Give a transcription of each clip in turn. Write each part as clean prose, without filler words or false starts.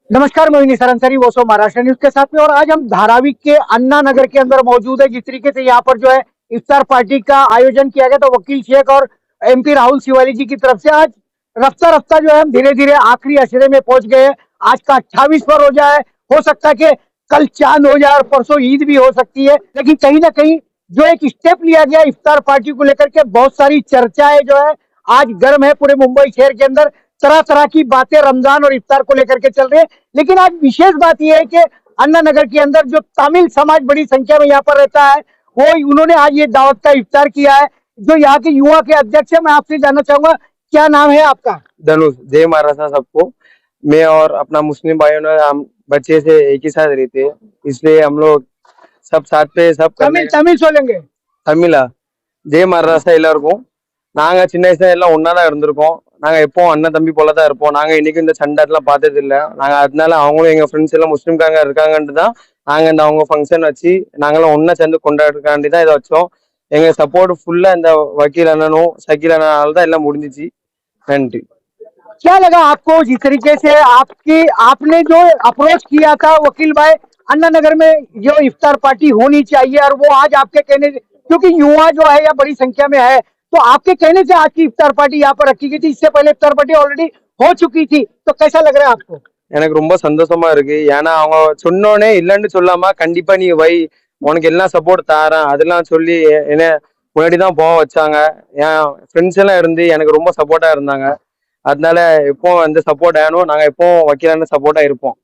नमस्कार, मैं विनीत सरंसरी वो सो महाराष्ट्र न्यूज के साथ में। और आज हम धारावी के अन्ना नगर के अंदर मौजूद है। जिस तरीके से यहाँ पर जो है इफ्तार पार्टी का आयोजन किया गया, तो वकील शेख और एमपी राहुल शिवाली जी की तरफ से आज रफ्ता रफ्ता जो है हम धीरे धीरे आखिरी अशरे में पहुंच गए हैं। आज का 28वां रोजा है। हो सकता है कि कल चांद हो जाए और परसों ईद भी हो सकती है, लेकिन कहीं ना कहीं जो एक स्टेप लिया गया इफ्तार पार्टी को लेकर के, बहुत सारी चर्चाएं जो है आज गर्म है पूरे मुंबई शहर के अंदर। तरह तरह की बातें रमजान और इफ्तार को लेकर के चल रही है। लेकिन आज विशेष बात यह है कि अन्ना नगर के अंदर जो तमिल समाज बड़ी संख्या में यहाँ पर रहता है, वो उन्होंने आज ये दावत का इफ्तार किया है। जो यहाँ के युवा के अध्यक्ष है, मैं आपसे जानना चाहूंगा, क्या नाम है आपका? धनुष। जय महाराष्ट्र सबको। मैं और अपना मुस्लिम भाइयों ने हम बच्चे से एक ही साथ रहते हैं, इसलिए हम लोग सब साथ पे सब तमिल तमिल सोलेंगे। தமிழா ஜெய மகாராஷ்டிரா எல்லாருக்கும். நாங்க சின்ன வயசுல எல்லாம் ஒன்னாதான் இருந்திருக்கோம். நாங்க எப்பவும் அண்ணன் தம்பி போலதான் இருப்போம். நாங்க இன்னைக்கு இந்த சண்டாட்டெல்லாம் பார்த்தது இல்ல. நாங்க அதனால அவங்களும் எங்க ஃப்ரெண்ட்ஸ் எல்லாம் முஸ்லிம்காரங்க இருக்காங்கன்ட்டு தான் நாங்க இந்த அவங்க ஃபங்க்ஷன் வச்சு நாங்களாம் ஒன்னா சேர்ந்து கொண்டாடுறதுக்காண்டி தான் இதை வச்சோம். எங்க சப்போர்ட் ஃபுல்லா இந்த வக்கீல் அண்ணனும் சக்கீல் அண்ணனால தான் எல்லாம் முடிஞ்சிச்சு. நன்றி। क्या लगा आपको जिस तरीके से आपने जो अप्रोच किया था वकील भाई, अन्ना नगर में जो इफ्तार पार्टी होनी चाहिए, और वो आज आपके कहने से, क्योंकि युवा जो है या बड़ी संख्या में है, तो आपके कहने से आज की इफ्तार पार्टी यहाँ पर रखी गई थी। इससे पहले इफ्तार पार्टी ऑलरेडी हो चुकी थी, तो कैसा लग रहा है आपको? எனக்கு ரொம்ப சந்தோஷமா இருக்கு. ஏன்னா அவங்க சொன்னோடனே இல்லைன்னு சொல்லாம கண்டிப்பா நீ வை, உனக்கு எல்லாம் சப்போர்ட் தாரேன் அதெல்லாம் சொல்லி என்ன முன்னாடிதான் போக வச்சாங்க. என் ஃப்ரெண்ட்ஸ் எல்லாம் இருந்து எனக்கு ரொம்ப சப்போர்ட்டா இருந்தாங்க. அதனால இப்போ அந்த சப்போர்ட் ஆகணும், நாங்க இப்போ வக்கீலான सपोर्टा இருப்போம்।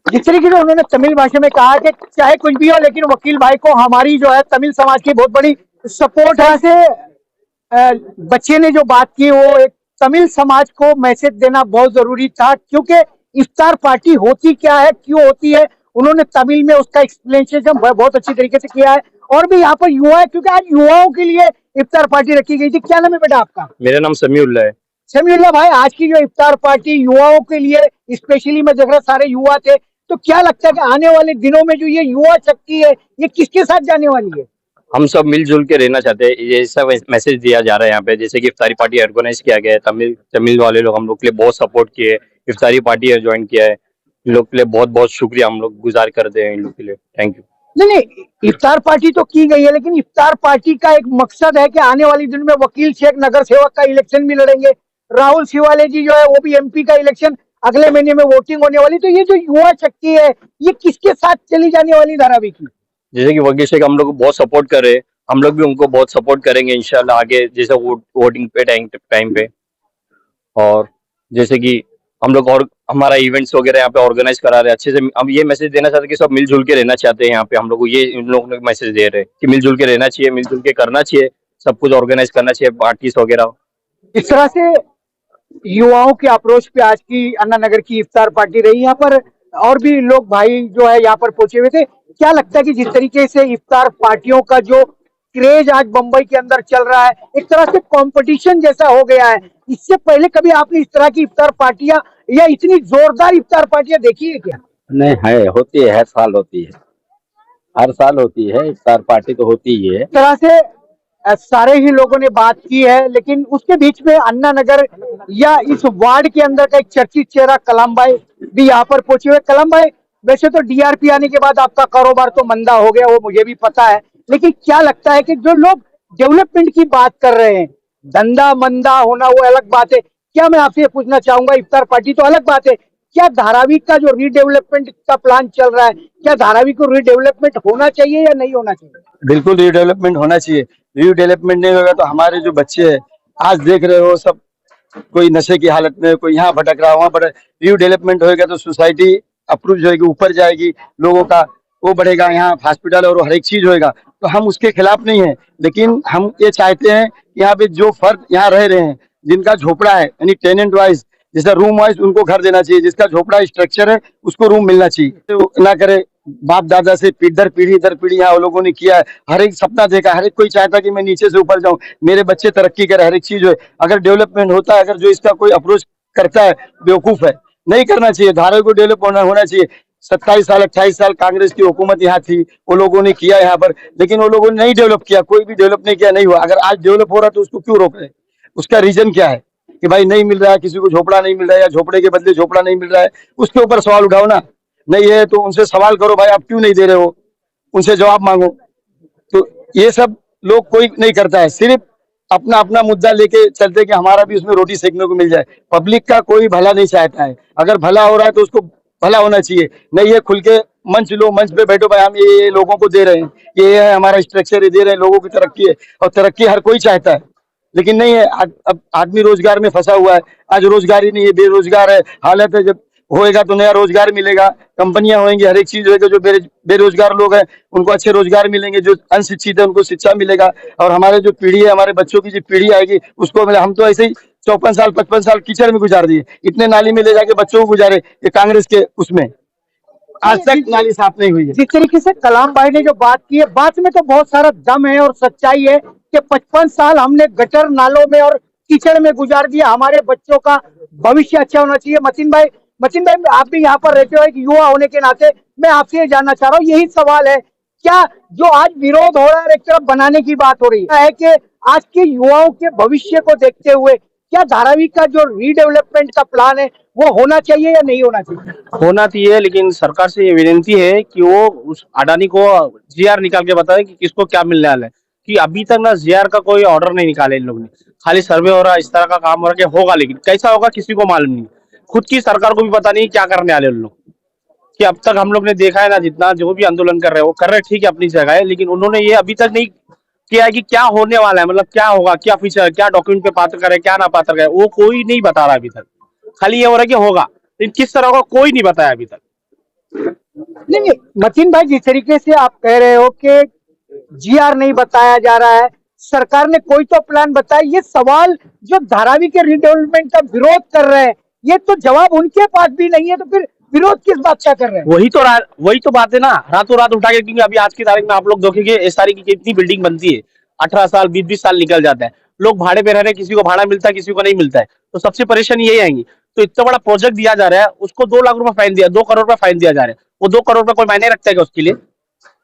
जिस तरीके से उन्होंने तमिल भाषा में कहा कि चाहे कुछ भी हो, लेकिन वकील भाई को हमारी जो है तमिल समाज की बहुत बड़ी सपोर्ट है। से बच्चे ने जो बात की, वो एक तमिल समाज को मैसेज देना बहुत जरूरी था, क्योंकि इफ्तार पार्टी होती क्या है, क्यों होती है, उन्होंने तमिल में उसका एक्सप्लेनेशन बहुत अच्छी तरीके से किया है। और भी यहाँ पर युवा है, क्योंकि आज युवाओं के लिए इफ्तार पार्टी रखी गई थी। क्या नाम है बेटा आपका? मेरा नाम समीउल्ला है। समीउल्ला भाई, आज की जो इफ्तार पार्टी युवाओं के लिए, स्पेशली मैं देख रहा सारे युवा थे, तो क्या लगता है कि आने वाले दिनों में जो ये युवा शक्ति है, ये किसके साथ जाने वाली है? हम सब मिलजुल के रहना चाहते हैं, ये ऐसा मैसेज दिया जा रहा है यहाँ पे। जैसे कि इफ्तारी पार्टी ऑर्गेनाइज किया गया है, तमिल वाले लोग हम लोग के लिए बहुत सपोर्ट किए, इफ्तारी पार्टी ज्वाइन किया है, इन लोग के लिए बहुत बहुत शुक्रिया हम लोग गुजार करते हैं इन लोग के लिए। Thank you. नहीं, इफ्तार पार्टी तो की गई है, लेकिन इफ्तार पार्टी का एक मकसद है कि आने वाले दिन में वकील शेख नगर सेवक का इलेक्शन भी लड़ेंगे। राहुल शिवाले जी जो है वो भी एमपी का इलेक्शन, अगले महीने में वोटिंग होने वाली। तो ये जो युवा शक्ति है, ये किसके साथ चली जाने वाली धारावी की? जैसे कि वकील शेख हम लोग को बहुत सपोर्ट कर रहे हैं, हम लोग भी उनको बहुत सपोर्ट करेंगे इंशाल्लाह आगे, जैसे वोटिंग पे टाइम पे। और जैसे कि हम लोग और हमारा इवेंट्स वगैरह यहाँ पे ऑर्गेनाइज करा रहे हैं अच्छे से। हम ये मैसेज देना चाहते हैं कि सब मिलजुल के रहना चाहते हैं यहाँ पे। हम लोग को ये इन लोगों ने मैसेज दे रहे हैं कि मिलजुल के रहना चाहिए, मिलजुल के करना चाहिए, सब कुछ ऑर्गेनाइज करना चाहिए, पार्टीज वगैरह। इस तरह से युवाओं के अप्रोच पे आज की अन्ना नगर की इफ्तार पार्टी रही। यहाँ पर और भी लोग भाई जो है यहाँ पर पहुंचे हुए थे। क्या लगता है कि जिस तरीके से इफ्तार पार्टियों का जो क्रेज आज मुंबई के अंदर चल रहा है, एक तरह से कंपटीशन जैसा हो गया है, इससे पहले कभी आपने इस तरह की इफ्तार पार्टियां या इतनी जोरदार इफ्तार पार्टियां देखी है क्या? नहीं है, होती है, हर साल होती है, हर साल होती है इफ्तार पार्टी तो होती ही है। इस तरह से सारे ही लोगों ने बात की है, लेकिन उसके बीच में अन्ना नगर या इस वार्ड के अंदर का एक चर्चित चेहरा कलाम भाई भी यहाँ पर पहुंचे हुए। कलाम भाई, वैसे तो डीआरपी आने के बाद आपका कारोबार तो मंदा हो गया, वो मुझे भी पता है, लेकिन क्या लगता है कि जो लोग डेवलपमेंट की बात कर रहे हैं, धंधा मंदा होना वो अलग बात है। क्या मैं आपसे पूछना चाहूंगा, इफ्तार पार्टी तो अलग बात है, क्या धारावी का जो रीडेवलपमेंट का प्लान चल रहा है, क्या धारावी को रीडेवलपमेंट होना चाहिए या नहीं होना चाहिए? बिल्कुल रीडेवलपमेंट होना चाहिए। रीडेवलपमेंट नहीं होगा तो हमारे जो बच्चे हैं आज देख रहे हो, सब कोई नशे की हालत में, कोई यहाँ भटक रहा, वहाँ भटक। रीडेवलपमेंट होगा तो सोसाइटी अप्रूव होगी, ऊपर जाएगी, लोगों का वो बढ़ेगा, यहाँ हॉस्पिटल और हर एक चीज होएगा। तो हम उसके खिलाफ नहीं है, लेकिन हम ये चाहते हैं यहाँ पे जो फर्द यहाँ रह रहे हैं, जिनका झोपड़ा है, यानी टेनेंट वाइज, जैसा रूम वाइज उनको घर देना चाहिए। जिसका झोपड़ा स्ट्रक्चर है उसको रूम मिलना चाहिए। तो ना करे बाप दादा से दर पीढ़ी यहाँ लोगों ने किया है, हर एक सपना देखा, हर एक कोई चाहता कि मैं नीचे से ऊपर जाऊं, मेरे बच्चे तरक्की करे, हर एक चीज है। अगर डेवलपमेंट होता है, अगर जो इसका कोई अप्रोच करता है बेवकूफ है, नहीं करना चाहिए। धारावी को डेवलप होना चाहिए। 27 साल 28 साल कांग्रेस की हुकूमत यहाँ थी, वो लोगों ने किया यहाँ पर, लेकिन वो लोगों ने नहीं डेवलप किया, कोई भी डेवलप नहीं किया, नहीं हुआ। अगर आज डेवलप हो रहा तो उसको क्यों रोक रहे? उसका रीजन क्या है? कि भाई नहीं मिल रहा है, किसी को झोपड़ा नहीं मिल रहा है या झोपड़े के बदले झोपड़ा नहीं मिल रहा है, उसके ऊपर सवाल उठाओ ना। नहीं है तो उनसे सवाल करो, भाई आप क्यों नहीं दे रहे हो, उनसे जवाब मांगो। तो ये सब लोग कोई नहीं करता है, सिर्फ अपना अपना मुद्दा लेके चलते कि हमारा भी उसमें रोटी सेकने को मिल जाए। पब्लिक का कोई भला नहीं चाहता है, अगर भला हो रहा है तो उसको भला होना चाहिए। नहीं ये खुल के मंच लो, मंच पे बैठो, भाई हम ये लोगों को दे रहे हैं, ये है हमारा स्ट्रक्चर, ये दे रहे हैं, लोगों की तरक्की है। और तरक्की हर कोई चाहता है, लेकिन नहीं है। अब आदमी रोजगार में फंसा हुआ है, आज रोजगार ही नहीं है, बेरोजगार है, हालत है। जब होएगा तो नया रोजगार मिलेगा, कंपनियां होंगी, हर एक चीज होएगा। जो बेरोजगार लोग हैं उनको अच्छे रोजगार मिलेंगे, जो अनशिक्षित है उनको शिक्षा मिलेगा। और हमारे जो पीढ़ी है, हमारे बच्चों की जो पीढ़ी आएगी उसको मिले। हम तो ऐसे ही 54 साल 55 साल कीचड़ में गुजार दिए, इतने नाली में ले जाके बच्चों को गुजारे, ये कांग्रेस के उसमें आज तक नाली साफ नहीं हुई है। जिस तरीके से कलाम भाई ने जो बात की है, बात में तो बहुत सारा दम है और सच्चाई है कि 55 साल हमने गटर नालों में और कीचड़ में गुजार दिया, हमारे बच्चों का भविष्य अच्छा होना चाहिए। मतीन भाई, आप भी यहाँ पर रहते हो, एक युवा होने के नाते मैं आपसे ये जानना चाह रहा हूँ, यही सवाल है, क्या जो आज विरोध हो रहा है, एक तरफ बनाने की बात हो रही है कि आज के युवाओं के भविष्य को देखते हुए क्या धारावी का जो रीडेवलपमेंट का प्लान है वो होना चाहिए या नहीं होना चाहिए? होना चाहिए, लेकिन सरकार से ये विनती है कि वो उस अडानी को जीआर निकाल के बताए कि किसको क्या मिलने वाला है। कि अभी तक ना जीआर का कोई ऑर्डर नहीं निकाले इन लोग ने, खाली सर्वे हो रहा है, इस तरह का काम हो रहा है कि होगा, लेकिन कैसा होगा किसी को मालूम नहीं। खुद की सरकार को भी पता नहीं क्या करने वाले उन लोग। कि अब तक हम लोग ने देखा है ना, जितना जो भी आंदोलन कर रहे हैं वो कर रहे हैं, ठीक है अपनी जगह है, लेकिन उन्होंने ये अभी तक नहीं किया है कि क्या होने वाला है, मतलब क्या होगा, क्या फीचर, क्या डॉक्यूमेंट पे पात्र करे, क्या ना पात्र करे, वो कोई नहीं बता रहा अभी तक। खाली ये हो रहा है कि होगा, लेकिन किस तरह का कोई नहीं बताया अभी तक। नहीं, मतीन भाई, जिस तरीके से आप कह रहे हो कि जीआर नहीं बताया जा रहा है, सरकार ने कोई तो प्लान बताया, ये सवाल जो धारावी के रीडेवलपमेंट का विरोध कर रहे हैं, ये तो जवाब उनके पास भी नहीं है, तो फिर विरोध किस बात का कर रहे हैं? वही तो बात है ना, रातों रात उठा के। क्योंकि अभी आज की तारीख में आप लोग देखेंगे इस तारीख की कितनी बिल्डिंग बनती है, 18 साल 20-20 साल निकल जाता है, लोग भाड़े पे रह रहे हैं, किसी को भाड़ा मिलता है, किसी को नहीं मिलता है। तो सबसे परेशानी यही आएंगी। तो इतना बड़ा प्रोजेक्ट दिया जा रहा है, उसको 2 लाख रुपए फाइन दिया, 2 करोड़ रुपए फाइन दिया जा रहा है। वो 2 करोड़ रुपए कोई मायने रखता है क्या उसके लिए?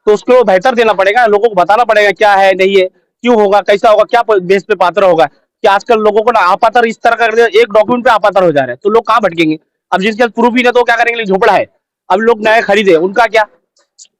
तो उसको बेहतर देना पड़ेगा, लोगों को बताना पड़ेगा क्या है, नहीं है, क्यों होगा, कैसा होगा, क्या बेस पे पात्र होगा। कि आजकल लोगों को ना आपातर इस तरह कर दिया, एक डॉक्यूमेंट पे आपातर हो जा रहे हैं, तो लोग कहाँ भटकेंगे? अब जिसके पास प्रूफ ही नहीं तो क्या करेंगे? झोपड़ा है, अब लोग नए खरीदे, उनका क्या?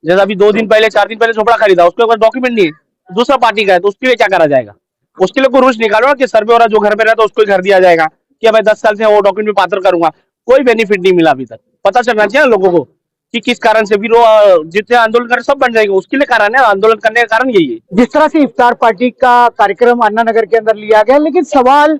जैसे अभी 2 दिन पहले 4 दिन पहले झोपड़ा खरीदा, उसके पास डॉक्यूमेंट नहीं है, दूसरा पार्टी का है, तो उसके लिए क्या करा जाएगा? उसके लिए कोई रूल्स निकालो कि सर्वे हो रहा जो घर में रहता है उसको ही घर दिया जाएगा, कि मैं 10 साल से वो डॉक्यूमेंट में पात्र करूंगा। कोई बेनिफिट नहीं मिला अभी तक। पता चलना चाहिए ना लोगों को कि किस कारण से। फिर वो जितने आंदोलन कर सब बन जाएंगे, उसके लिए कारण है, आंदोलन करने का कारण यही है। जिस तरह से इफ्तार पार्टी का कार्यक्रम अन्ना नगर के अंदर लिया गया, लेकिन सवाल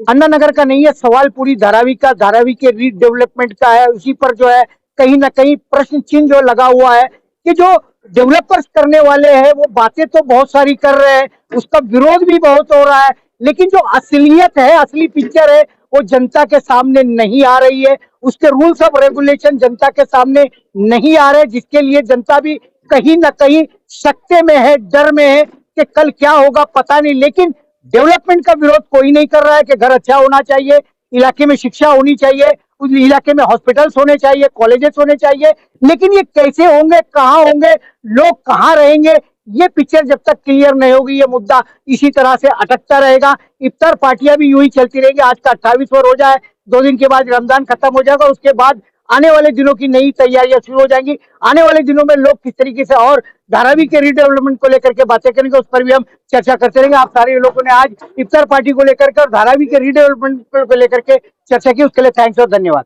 अन्ना नगर का नहीं है, सवाल पूरी धारावी का, धारावी के रीडेवलपमेंट का है। उसी पर जो है कहीं ना कहीं प्रश्न चिन्ह जो लगा हुआ है कि जो डेवलपर्स करने वाले हैं वो बातें तो बहुत सारी कर रहे हैं, उसका विरोध भी बहुत हो रहा है, लेकिन जो असलियत है, असली पिक्चर है, वो जनता के सामने नहीं आ रही है। उसके रूल्स ऑफ रेगुलेशन जनता के सामने नहीं आ रहे, जिसके लिए जनता भी कहीं ना कहीं सकते में है, डर में है कि कल क्या होगा पता नहीं। लेकिन डेवलपमेंट का विरोध कोई नहीं कर रहा है कि घर अच्छा होना चाहिए, इलाके में शिक्षा होनी चाहिए, उस इलाके में हॉस्पिटल्स होने चाहिए, कॉलेजेस होने चाहिए, लेकिन ये कैसे होंगे, कहाँ होंगे, लोग कहाँ रहेंगे, ये पिक्चर जब तक क्लियर नहीं होगी, ये मुद्दा इसी तरह से अटकता रहेगा। इफ्तार पार्टियां भी यूं ही चलती रहेंगी। आज का 28वां रोजा है, 2 दिन के बाद रमजान खत्म हो जाएगा, उसके बाद आने वाले दिनों की नई तैयारियां शुरू हो जाएंगी। आने वाले दिनों में लोग किस तरीके से और धारावी के रीडेवलपमेंट को लेकर के बातें करेंगे, उस पर भी हम चर्चा करते रहेंगे। आप सारे लोगों ने आज इफ्तार पार्टी को लेकर के और धारावी के रीडेवलपमेंट को लेकर के चर्चा की, उसके लिए थैंक्स और धन्यवाद।